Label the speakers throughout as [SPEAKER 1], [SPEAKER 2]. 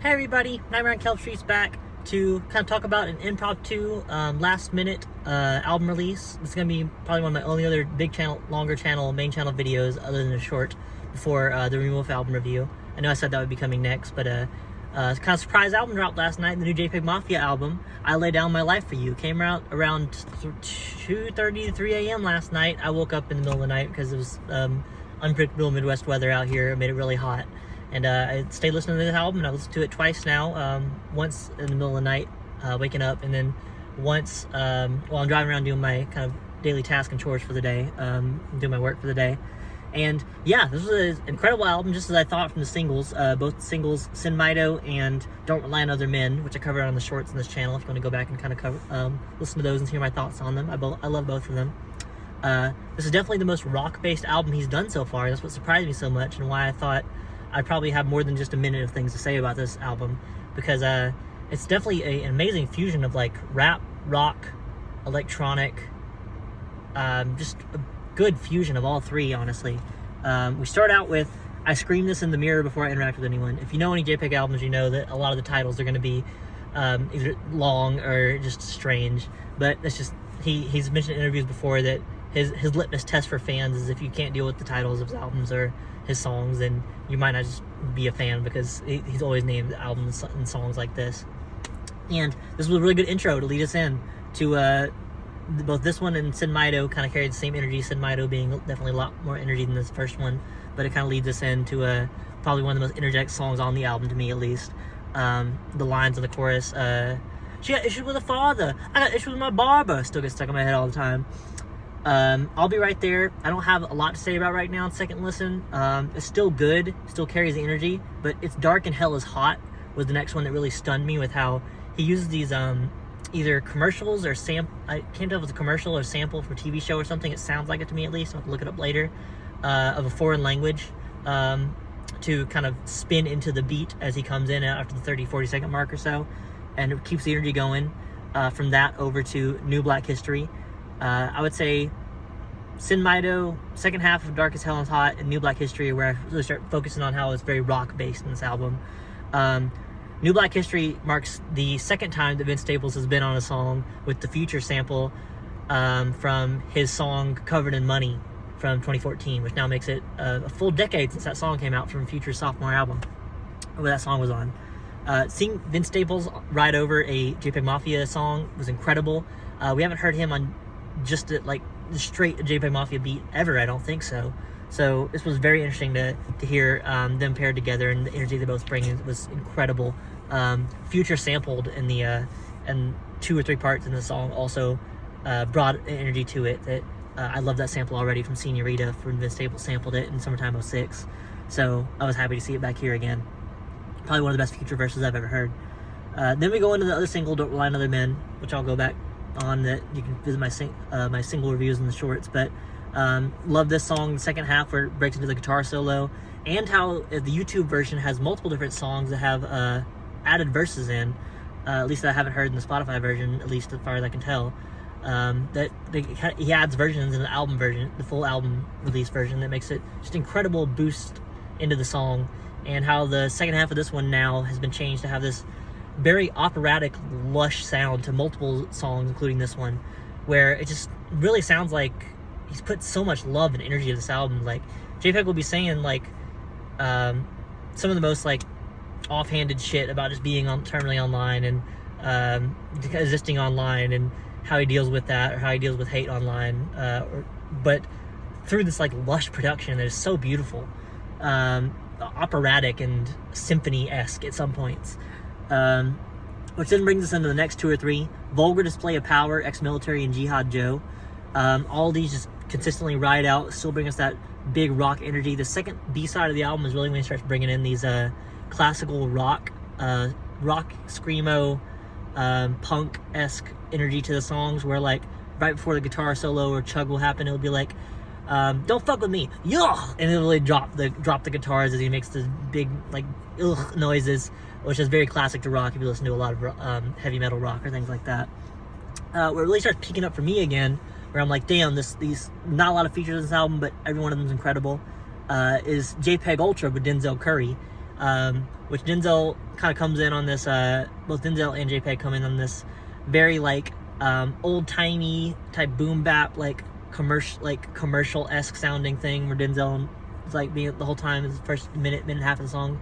[SPEAKER 1] Hey everybody, Nightmare on Kelp Street's back to kind of talk about an impromptu, last minute album release. This is going to be probably one of my only other big channel, longer channel, main channel videos other than a short before the Remove album review. I know I said that would be coming next, but it's kind of surprise album dropped last night, the new Jpegmafia album, I Lay Down My Life For You. Came out around 2:30 to 3 a.m. last night. I woke up in the middle of the night because it was unpredictable Midwest weather out here. It made it really hot. And I stayed listening to this album, and I listened to it twice now. Once in the middle of the night, waking up, and then once while I'm driving around doing my kind of daily tasks and chores for the day, doing my work for the day. And yeah, this was an incredible album, just as I thought from the singles. Both singles, Sin Mito and Don't Rely on Other Men, which I covered on the shorts on this channel. If you want to go back and kind of listen to those and hear my thoughts on them, I love both of them. This is definitely the most rock-based album he's done so far. That's what surprised me so much, and why I thought I'd probably have more than just a minute of things to say about this album, because it's definitely an amazing fusion of like rap, rock, electronic, just a good fusion of all three, honestly. We start out with I Scream This in the Mirror Before I Interact With Anyone. If you know any JPEG albums, you know that a lot of the titles are going to be either long or just strange, but that's just, he's mentioned in interviews before that his litmus test for fans is if you can't deal with the titles of his albums or his songs, then you might not just be a fan, because he's always named albums and songs like this. And this was a really good intro to lead us in to both this one and Sin Mito. Kind of carried the same energy, Sin Mito being definitely a lot more energy than this first one, but it kind of leads us into probably one of the most energetic songs on the album, to me at least. The lines in the chorus, she got issues with her father, I got issues with my barber, still gets stuck in my head all the time. I'll Be Right There, I don't have a lot to say about right now on second listen. It's still good, still carries the energy, but It's Dark and Hell Is Hot was the next one that really stunned me, with how he uses these either commercials or I can't tell if it's a commercial or sample from a TV show or something. It sounds like it to me, at least. I'll have to look it up later, of a foreign language to kind of spin into the beat as he comes in after the 30-40 second mark or so, and it keeps the energy going. From that over to New Black History. I would say Sin Mito, second half of Dark as Hell is Hot, and New Black History, where I really start focusing on how it's very rock based in this album. New Black History marks the second time that Vince Staples has been on a song with the Future sample from his song Covered in Money from 2014, which now makes it a full decade since that song came out from Future's sophomore album, where that song was on. Seeing Vince Staples ride over a Jpegmafia song was incredible. We haven't heard him on just like the straight Jpegmafia beat ever, I don't think so. So this was very interesting to hear them paired together, and the energy they both bring was incredible. Future sampled in the and 2 or 3 parts in the song also brought energy to it that I love that sample already from Senorita, when Vince Staples sampled it in Summertime '06. So I was happy to see it back here again. Probably one of the best Future verses I've ever heard. Then we go into the other single, Don't Rely on Other Men, which I'll go back on, that you can visit my single reviews in the shorts. But love this song, the second half, where it breaks into the guitar solo, and how the YouTube version has multiple different songs that have added verses in, at least that I haven't heard in the Spotify version, at least as far as I can tell. That he adds versions in the album version, the full album release version, that makes it just incredible boost into the song. And how the second half of this one now has been changed to have this very operatic, lush sound to multiple songs, including this one, where it just really sounds like he's put so much love and energy into this album. Like, JPEG will be saying like some of the most like offhanded shit about just being terminally online and existing online, and how he deals with that, or how he deals with hate online, but through this like lush production that is so beautiful, operatic and symphony-esque at some points. Which then brings us into the next 2 or 3. Vulgar Display of Power, Ex-Military, and Jihad Joe. All these just consistently ride out, still bring us that big rock energy. The second B-side of the album is really when he starts bringing in these classical rock screamo, punk-esque energy to the songs, where like right before the guitar solo or chug will happen, it'll be like, don't fuck with me, yuh! And it'll really drop the guitars as he makes this big like ugh noises, which is very classic to rock if you listen to a lot of heavy metal rock or things like that. Where it really starts peaking up for me again, where I'm like, damn, these not a lot of features in this album, but every one of them is incredible, is JPEG Ultra with Denzel Curry. which Denzel kind of comes in on this. Both Denzel and JPEG come in on this very like old timey type boom bap like commercial-esque sounding thing where Denzel is like being the whole time, his first minute and a half of the song,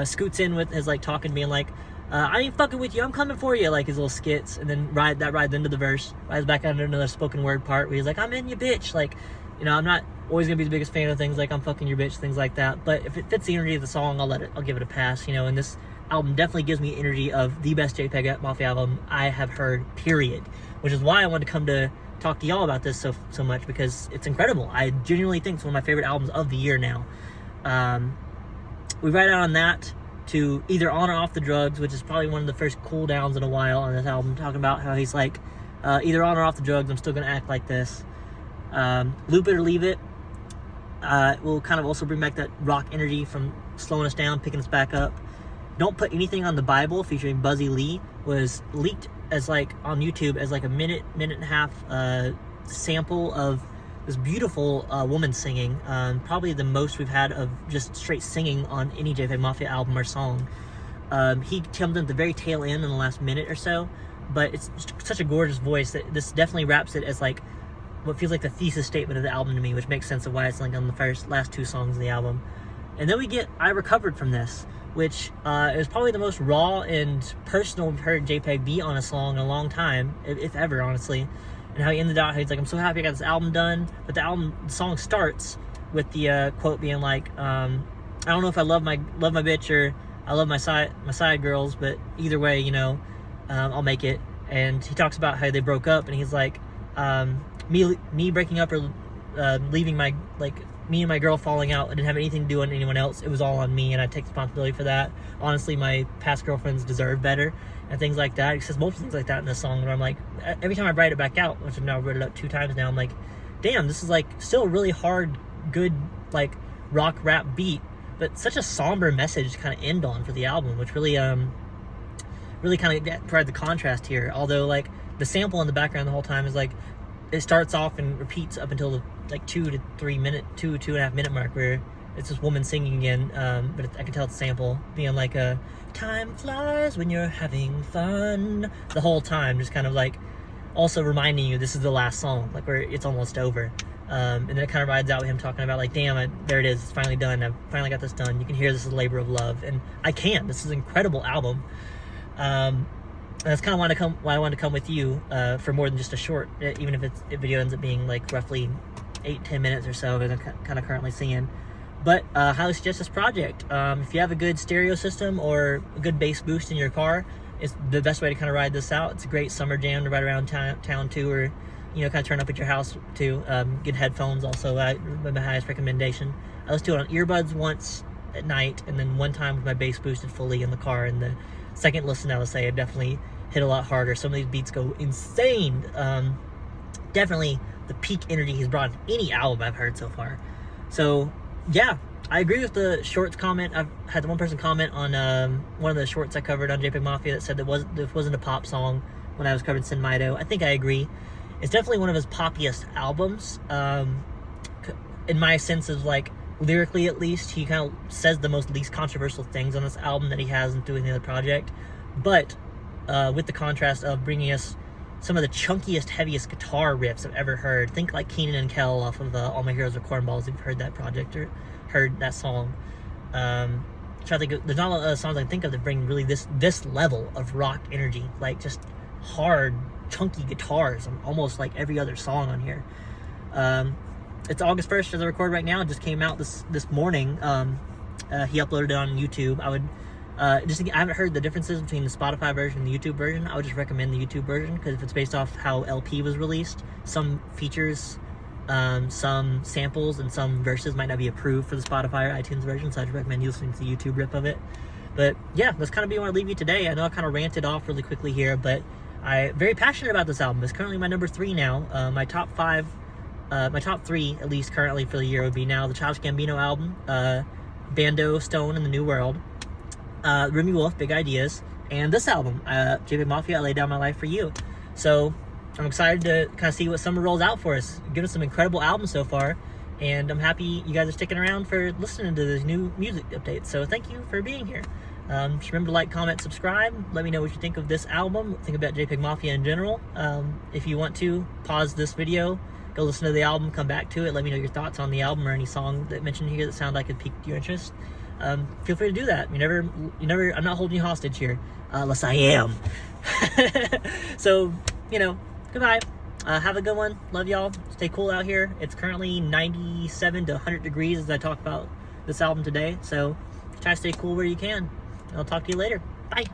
[SPEAKER 1] scoots in with his like talking, being like, I ain't fucking with you, I'm coming for you, like his little skits, and then rides into the verse, rides back under another spoken word part where he's like, I'm in your bitch, like, you know, I'm not always gonna be the biggest fan of things like I'm fucking your bitch, things like that, but if it fits the energy of the song, I'll give it a pass, you know. And this album definitely gives me energy of the best Jpegmafia album I have heard, period, which is why I wanted to come to talk to y'all about this so much, because it's incredible. I genuinely think it's one of my favorite albums of the year now. We ride out on that to either On or Off the Drugs, which is probably one of the first cool downs in a while on this album, talking about how he's like, either on or off the drugs, I'm still gonna act like this. Loop It or Leave It will kind of also bring back that rock energy from slowing us down, picking us back up. Don't Put Anything on the Bible, featuring Buzzy Lee, was leaked as like on YouTube as like a minute and a half sample of this beautiful woman singing, probably the most we've had of just straight singing on any Jpegmafia album or song. He comes in at the very tail end in the last minute or so, but it's such a gorgeous voice that this definitely wraps it as like what feels like the thesis statement of the album to me, which makes sense of why it's like on the last two songs of the album. And then we get I Recovered from this, which is probably the most raw and personal we've heard JPEG be on a song in a long time, if ever, honestly. And how he ended out, he's like, I'm so happy I got this album done. But the song starts with the quote being like, I don't know if I love my bitch or I love my side girls, but either way, you know, I'll make it. And he talks about how they broke up, and he's like, me breaking up or leaving my, like, me and my girl falling out, I didn't have anything to do with anyone else. It was all on me, and I take responsibility for that. Honestly, my past girlfriends deserve better, and things like that. He says multiple things like that in this song, where I'm like, every time I write it back out, which I've now read it up 2 times now, I'm like, damn, this is like still a really hard, good, like rock rap beat, but such a somber message to kind of end on for the album, which really kind of provides the contrast here. Although like the sample in the background the whole time is like, it starts off and repeats up until the like 2 to 2.5 minute mark, where it's this woman singing again, but I can tell it's a sample, being like a time flies when you're having fun, the whole time, just kind of like also reminding you this is the last song, like where it's almost over. And then it kind of rides out with him talking about like, damn, there it is, it's finally done, I've finally got this done, you can hear this is a labor of love, and I can. This is an incredible album. And that's kind of why I wanted to come with you for more than just a short, even if the video ends up being like roughly 8-10 minutes or so, that I'm kind of currently seeing. But highly suggest this project. If you have a good stereo system or a good bass boost in your car, it's the best way to kind of ride this out. It's a great summer jam to ride around town to, or you know, kind of turn up at your house to. Good headphones also, my highest recommendation. I listened to it on earbuds once at night, and then one time with my bass boosted fully in the car. And the second listen, I would say, it definitely hit a lot harder. Some of these beats go insane. Definitely the peak energy he's brought in any album I've heard so far. So yeah, I agree with the shorts comment. I've had one person comment on one of the shorts I covered on Jpegmafia that said that it wasn't a pop song when I was covering Sin Mido. I think I agree. It's definitely one of his poppiest albums. In my sense of like, lyrically at least, he kind of says the least controversial things on this album that he hasn't doing the other project. But with the contrast of bringing us some of the chunkiest, heaviest guitar riffs I've ever heard. Think like Keenan and Kel off of All My Heroes Are Cornballs, if you've heard that project or heard that song. Try to think there's not a lot of songs I can think of that bring really this level of rock energy, like just hard, chunky guitars on almost like every other song on here. It's August 1st as I record right now. It just came out this morning. He uploaded it on YouTube. I haven't heard the differences between the Spotify version and the YouTube version. I would just recommend the YouTube version, because if it's based off how LP was released, some features, some samples, and some verses might not be approved for the Spotify or iTunes version, so I'd recommend you listening to the YouTube rip of it. But yeah, that's kind of be where I leave you today. I know I kind of ranted off really quickly here, but I'm very passionate about this album. It's currently my number 3 now. My top 3 at least currently for the year would be now the Childish Gambino album, Bando, Stone, and the New World, Remy Wolf, Big Ideas, and this album, Jpegmafia, I Lay Down My Life For You. So I'm excited to kind of see what summer rolls out for us. Give us some incredible albums so far, and I'm happy you guys are sticking around for listening to these new music updates. So thank you for being here. Just remember to like, comment, subscribe. Let me know what you think of this album. Think about Jpegmafia in general. If you want to, pause this video, go listen to the album, come back to it. Let me know your thoughts on the album or any song that mentioned here that sound like it piqued your interest. Feel free to do that. You never. I'm not holding you hostage here, unless I am. So, goodbye. Have a good one. Love y'all. Stay cool out here. It's currently 97 to 100 degrees as I talk about this album today. So try to stay cool where you can. I'll talk to you later. Bye.